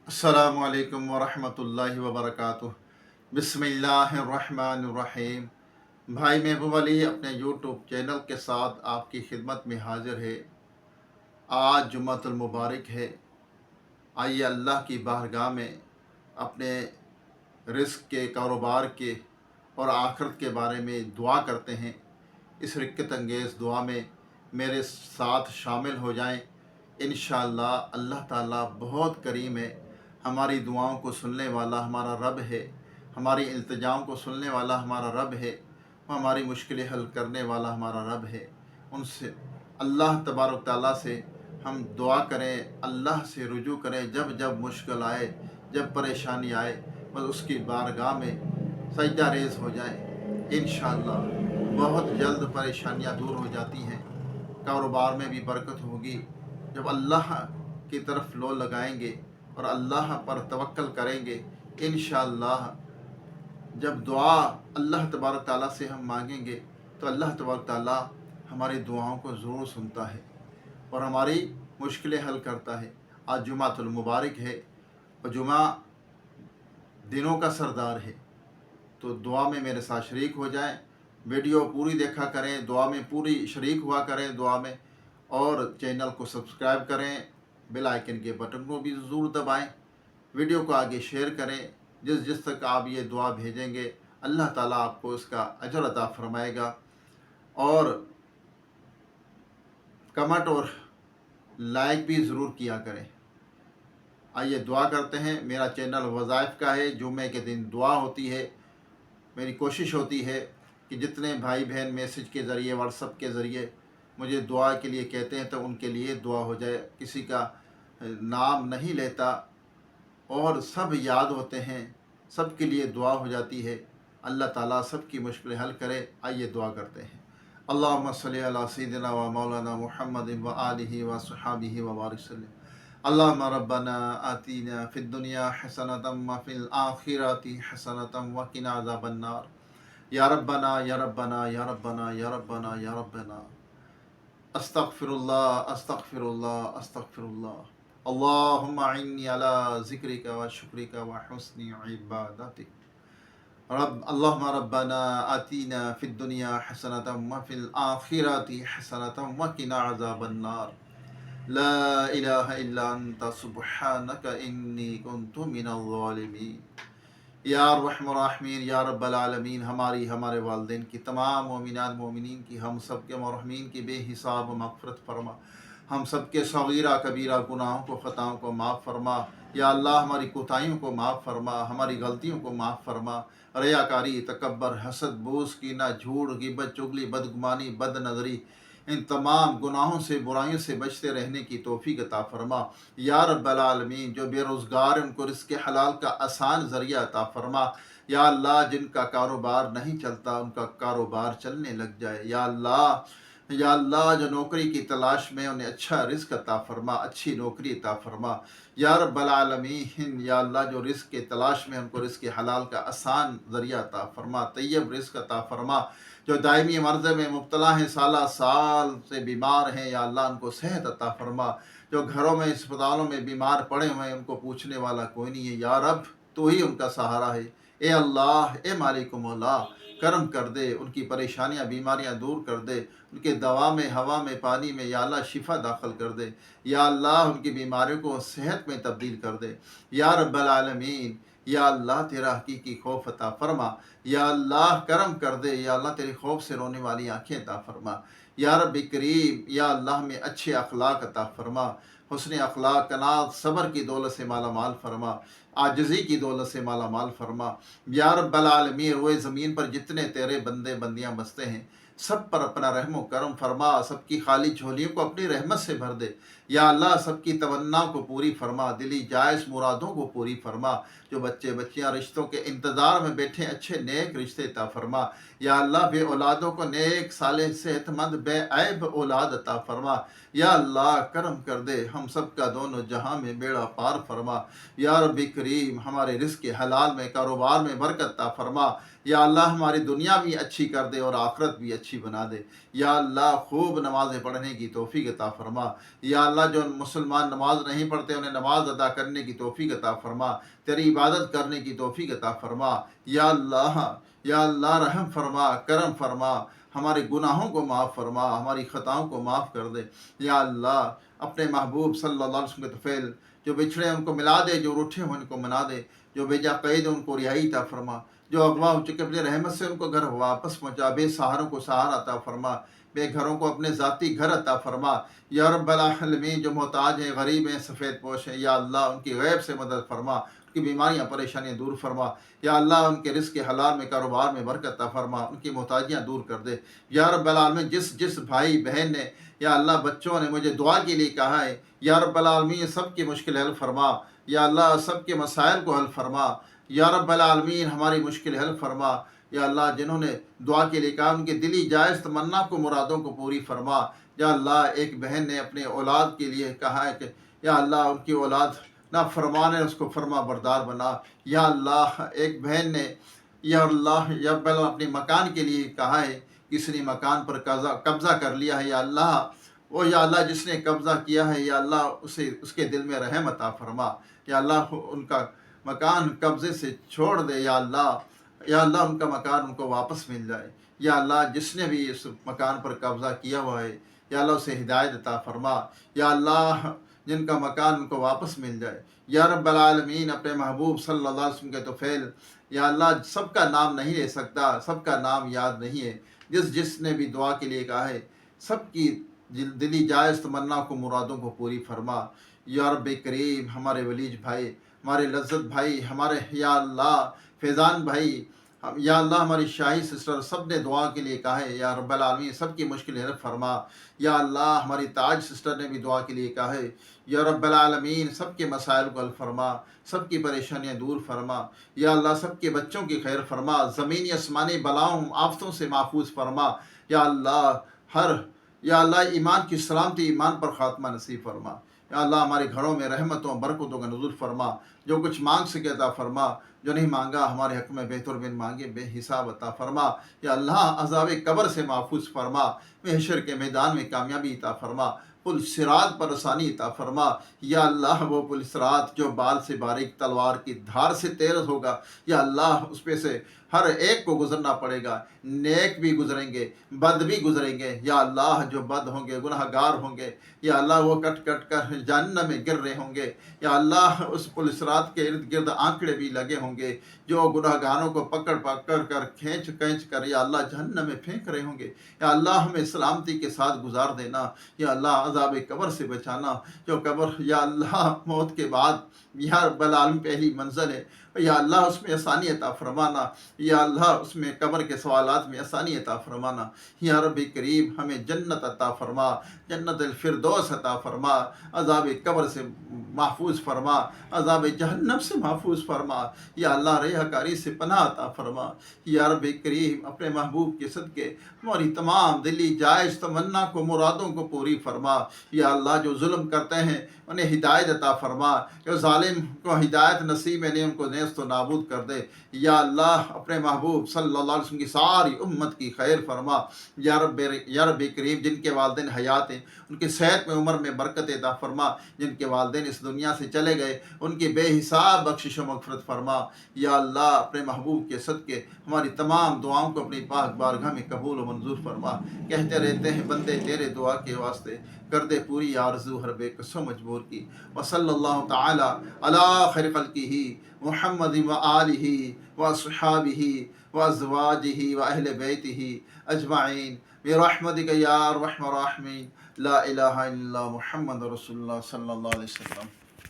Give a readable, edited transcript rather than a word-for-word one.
अस्सलामु अलैकुम वरहमतुल्लाहि वबरकातुह। बिस्मिल्लाहिर्रहमानिर्रहीम। भाई महबूब अली अपने यूट्यूब चैनल के साथ आपकी खिदमत में हाजिर है। आज जुम्मतुल मुबारक है। आइए अल्लाह की बारगाह में अपने रिस्क के, कारोबार के और आखिरत के बारे में दुआ करते हैं। इस रिक्कत अंगेज़ दुआ में मेरे साथ शामिल हो जाएं। इंशाअल्लाह अल्लाह ताला बहुत करीम है। हमारी दुआओं को सुनने वाला हमारा रब है। हमारी इल्तिजाओं को सुनने वाला हमारा रब है। हमारी मुश्किलें हल करने वाला हमारा रब है। उनसे अल्लाह तबारक ताला से हम दुआ करें, अल्लाह से रुजू करें। जब जब मुश्किल आए, जब परेशानी आए, बस उसकी बारगाह में सजदा रेज़ हो जाए। इंशाअल्लाह बहुत जल्द परेशानियां दूर हो जाती हैं। कारोबार में भी बरकत होगी। जब अल्लाह की तरफ लो लगाएंगे और अल्लाह पर तवक्कल करेंगे, इंशाअल्लाह जब दुआ अल्लाह तबारक ताला से हम मांगेंगे तो अल्लाह तबारक ताला हमारी दुआओं को ज़रूर सुनता है और हमारी मुश्किलें हल करता है। आज जुमातुल मुबारक है और जुमा दिनों का सरदार है, तो दुआ में मेरे साथ शरीक हो जाएं। वीडियो पूरी देखा करें, दुआ में पूरी शरीक हुआ करें दुआ में, और चैनल को सब्सक्राइब करें। बेल आइकन के बटन को भी ज़रूर दबाएं। वीडियो को आगे शेयर करें। जिस जिस तक आप ये दुआ भेजेंगे अल्लाह ताला आपको इसका अजर अता फरमाएगा। और कमेंट और लाइक भी ज़रूर किया करें। आइए दुआ करते हैं। मेरा चैनल वज़ाइफ का है, जुमे के दिन दुआ होती है। मेरी कोशिश होती है कि जितने भाई बहन मैसेज के ज़रिए, व्हाट्सएप के ज़रिए मुझे दुआ के लिए कहते हैं तो उनके लिए दुआ हो जाए। किसी का नाम नहीं लेता और सब याद होते हैं, सब के लिए दुआ हो जाती है। अल्लाह ताला सब की मुश्किलें हल करे। आइए दुआ करते हैं। अल्लाहुम्मा सल्ली अला सय्यिदिना व मौलाना मुहम्मदिन व आलिहि व सहाबिहि व बारिक वसल्लम। अल्लाहुम्मा रब्बना आतीना फिद दुनिया हसनतम व फिल आखिरति हसनतम व किना अज़ाबन्नार। या रब्बना या रब्बना या रब्बना या रब्बना या रब्बना। अस्तगफिरुल्लाह अस्तगफिरुल्लाह अस्तगफिरुल्लाह। अल्लाहुम्मा इन्नी अला ज़िक्रिका व शुक्रिका व हुस्नि इबादतिक। अल्लाहुम्मा रब्बना आतीना फिद दुनिया हसनतम व फिल आखिरति हसनतम व किना अज़ाबन्नार। ला इलाहा इल्ला अंता सुब्हानका इन्नी कुन्तु मिनज़ ज़ालिमीन। या रहमान रहीम या रब्बल आलमीन, हमारी, हमारे वालिदैन की, तमाम मोमिनात मोमिनीन की, हम सब के मरहूमीन की बेहिसाब मग़फ़िरत फरमा। हम सब के सगीरा कबीरा गुनाहों को, ख़ताओं को माफ़ फरमा। या अल्लाह हमारी कोताहियों को माफ़ फरमा, हमारी गलतियों को माफ़ फरमा। रियाकारी, तकब्बर, हसद, बोझ, कीना, झूठ, गिबत, चुगली, बदगुमानी, बद नज़री, इन तमाम गुनाहों से, बुराइयों से बचते रहने की तौफीक अता फरमा। या रब्बल आलमीन, जो बेरोज़गार हैं उनको रिज़्क़ हलाल का आसान ज़रिया अता फरमा। या अल्लाह, जिनका कारोबार नहीं चलता उनका कारोबार चलने लग जाए। या अल्लाह, या अल्लाह, जो नौकरी की तलाश में उन्हें अच्छा रिज़्क़ अता फरमा, अच्छी नौकरी अता फरमा। या रब्बल आलमीन, या अल्लाह, जो रिज़्क़ की तलाश में उनको रिज़्क़ हलाल का आसान ज़रिया अता फरमा, तैयब रिज़्क़ अता फरमा। जो दायमी मर्ज़ में मुब्तला हैं, साला साल से बीमार हैं, या अल्लाह उनको सेहत अता फरमा। जो घरों में, अस्पतालों में बीमार पड़े हुए हैं, उनको पूछने वाला कोई नहीं है। या रब, तो ही उनका सहारा है। ए अल्लाह, ए मालिक मौला, करम कर दे, उनकी परेशानियां, बीमारियां दूर कर दे। उनके दवा में, हवा में, पानी में या अल्लाह शिफा दाखिल कर दे। या अल्लाह, उनकी बीमारियों को सेहत में तब्दील कर दे। या रब्बल आलमीन, या अल्लाह, तेरा हकीकी खौफ अता फरमा। या अल्लाह, करम कर दे। या अल्लाह, तेरे खौफ से रोने वाली आँखें अता फरमा। या रब्बी करीम, या अल्लाह, में अच्छे अखलाक अता फरमा। हुस्न अखलाक, कनात, सब्र की दौलत से माला माल फरमा। आजिज़ी की दौलत से माला माल फरमा। या रब्बल आलमीन, रोए ज़मीन पर जितने तेरे बंदे बंदियाँ बसते हैं, सब पर अपना रहम करम फरमा। सबकी खाली झोलियों को अपनी रहमत से भर दे। या अल्लाह, सबकी तमन्नाओं को पूरी फरमा, दिली जायज़ मुरादों को पूरी फरमा। जो बच्चे बच्चियां रिश्तों के इंतज़ार में बैठे, अच्छे नेक रिश्ते अता फरमा। या अल्लाह, बे औलादों को नेक, साले, सेहतमंद, बेऐब औलाद अता फरमा। یا اللہ کرم کر دے، ہم سب کا دونوں جہاں میں بیڑا پار فرما۔ یا رب کریم ہمارے رزق کے حلال میں، کاروبار میں برکت عطا فرما۔ یا اللہ ہماری دنیا بھی اچھی کر دے اور آخرت بھی اچھی بنا دے۔ یا اللہ خوب نمازیں پڑھنے کی توفیق عطا فرما۔ یا اللہ جو مسلمان نماز نہیں پڑھتے انہیں نماز ادا کرنے کی توفیق عطا فرما، تیری عبادت کرنے کی توفیق عطا فرما۔ یا اللہ، یا اللہ رحم فرما، کرم فرما، ہمارے گناہوں کو معاف فرما، ہماری خطاؤں کو معاف کر دے۔ یا اللہ اپنے محبوب صلی اللہ علیہ وسلم کے طفیل جو بچھڑے ان کو ملا دے، جو روٹھے ہوئے ان کو منا دے، جو بے جا قید ان کو رہائی عطا فرما، جو اغوا ہو چکے اپنے رحمت سے ان کو گھر واپس پہنچا، بے سہاروں کو سہارا عطا فرما، بے گھروں کو اپنے ذاتی گھر عطا فرما۔ یا رب العالمین جو محتاج ہیں، غریب ہیں، سفید پوش ہیں، یا اللہ ان کی غیب سے مدد فرما، ان کی بیماریاں پریشانیاں دور فرما۔ یا اللہ ان کے رزق حلال میں، کاروبار میں برکت عطا فرما، ان کی محتاجیاں دور کر دے۔ یا رب العالمین جس بھائی بہن نے، یا اللہ بچوں نے مجھے دعا کے لیے کہا ہے، یا رب العالمین سب کی مشکل حل فرما۔ یا اللہ سب کے مسائل کو حل فرما۔ یا رب العالمین ہماری مشکل حل فرما۔ یا اللہ جنہوں نے دعا کے لیے کہا ان کے دلی جائز تمنا کو، مرادوں کو پوری فرما۔ یا اللہ ایک بہن نے اپنے اولاد کے لیے کہا ہے کہ یا اللہ ان کی اولاد نہ فرمان ہے، اس کو فرما بردار بنا۔ یا اللہ ایک بہن نے یا اللہ اپنے مکان کے لیے کہا ہے، کسی نے مکان پر قبضہ کر لیا ہے، یا اللہ وہ یا اللہ جس نے قبضہ کیا ہے، یا اللہ اس کے دل میں رحم عطا فرما۔ یا اللہ ان کا مکان قبضے سے چھوڑ دے، یا اللہ ان کا مکان ان کو واپس مل جائے۔ یا اللہ جس نے بھی اس مکان پر قبضہ کیا ہوا ہے، یا اللہ اسے ہدایت عطا فرما۔ یا اللہ جن کا مکان ان کو واپس مل جائے۔ یا رب العالمین اپنے محبوب صلی اللہ علیہ وسلم کے طفیل، یا اللہ سب کا نام نہیں لے سکتا، سب کا نام یاد نہیں ہے، جس نے بھی دعا کے لیے کہا ہے سب کی دلی جائز تمنا کو، مرادوں کو پوری فرما۔ یا رب کریم ہمارے ولیج بھائی، ہمارے لذت بھائی، ہمارے یا اللہ فیضان بھائی، یا اللہ ہماری شاہی سسٹر سب نے دعا کے لیے کہا ہے، یا رب العالمین سب کی مشکل حل فرما۔ یا اللہ ہماری تاج سسٹر نے بھی دعا کے لیے کہا ہے، یا رب العالمین سب کے مسائل کو حل فرما، سب کی پریشانیاں دور فرما۔ یا اللہ سب کے بچوں کی خیر فرما، زمینی آسمانی بلاؤں آفتوں سے محفوظ فرما۔ یا اللہ یا اللہ ایمان کی سلامتی، ایمان پر خاتمہ نصیب فرما۔ یا اللہ ہمارے گھروں میں رحمتوں برکتوں کا نزول فرما، جو کچھ مانگ سکے عطا فرما، جو نہیں مانگا ہمارے حق میں بہتر بن مانگے بے حساب عطا فرما۔ یا اللہ عذاب قبر سے محفوظ فرما، محشر کے میدان میں کامیابی عطا فرما، پل صراط پر آسانی عطا فرما۔ یا اللہ وہ پل صراط جو بال سے باریک تلوار کی دھار سے تیز ہوگا، یا اللہ اس پہ سے ہر ایک کو گزرنا پڑے گا، نیک بھی گزریں گے، بد بھی گزریں گے۔ یا اللہ جو بد ہوں گے، گناہ گار ہوں گے، یا اللہ وہ کٹ کٹ کر جہنم میں گر رہے ہوں گے۔ یا اللہ اس پل صراط کے ارد گرد آنکڑے بھی لگے ہوں گے، جو گناہ گاروں کو پکڑ کر کھینچ کر یا اللہ جہنم میں پھینک رہے ہوں گے۔ یا اللہ ہمیں سلامتی کے ساتھ گزار دینا۔ یا اللہ عذاب قبر سے بچانا، جو قبر یا اللہ موت کے بعد یا رب العالمین پہلی منزل ہے، یا اللہ اس میں آسانی عطا فرمانا۔ یا اللہ اس میں قبر کے سوالات میں آسانی عطا فرمانا۔ یا رب کریم ہمیں جنت عطا فرما، جنت الفردوس عطا فرما، عذاب قبر سے محفوظ فرما، عذاب جہنم سے محفوظ فرما۔ یا اللہ ریاکاری سے پناہ عطا فرما۔ یا رب کریم اپنے محبوب کے صدقے ہماری تمام دلی جائز تمنا کو، مرادوں کو پوری فرما۔ یا اللہ جو ظلم کرتے ہیں انہیں ہدایت عطا فرما، جو ظالم کو ہدایت نصیب ہے ان کو نیست و نابود کر دے۔ یا اللہ اپنے محبوب صلی اللہ علیہ وسلم کی ساری امت کی خیر فرما۔ یا رب کریم جن کے والدین حیات ہیں ان کی صحت میں، عمر میں برکت عطا فرما، جن کے والدین اس دنیا سے چلے گئے ان کی بے حساب بخشش و مغفرت فرما۔ یا اللہ اپنے محبوب کے صدقے ہماری تمام دعاؤں کو اپنی پاک بارگاہ میں قبول و منظور فرما۔ کہتے رہتے ہیں بندے تیرے دعا کے واسطے، کر دے پوری آرزو ہر بے کسو مجبور کی۔ وصلی اللہ تعالی علی خیر خلقہ محمد و آلہ و صحابہ و ازواجہ و اہل بیتہ اجمعین برحمتک یا ارحم الراحمین۔ لا الہ الا اللہ محمد رسول اللہ صلی اللہ علیہ وسلم۔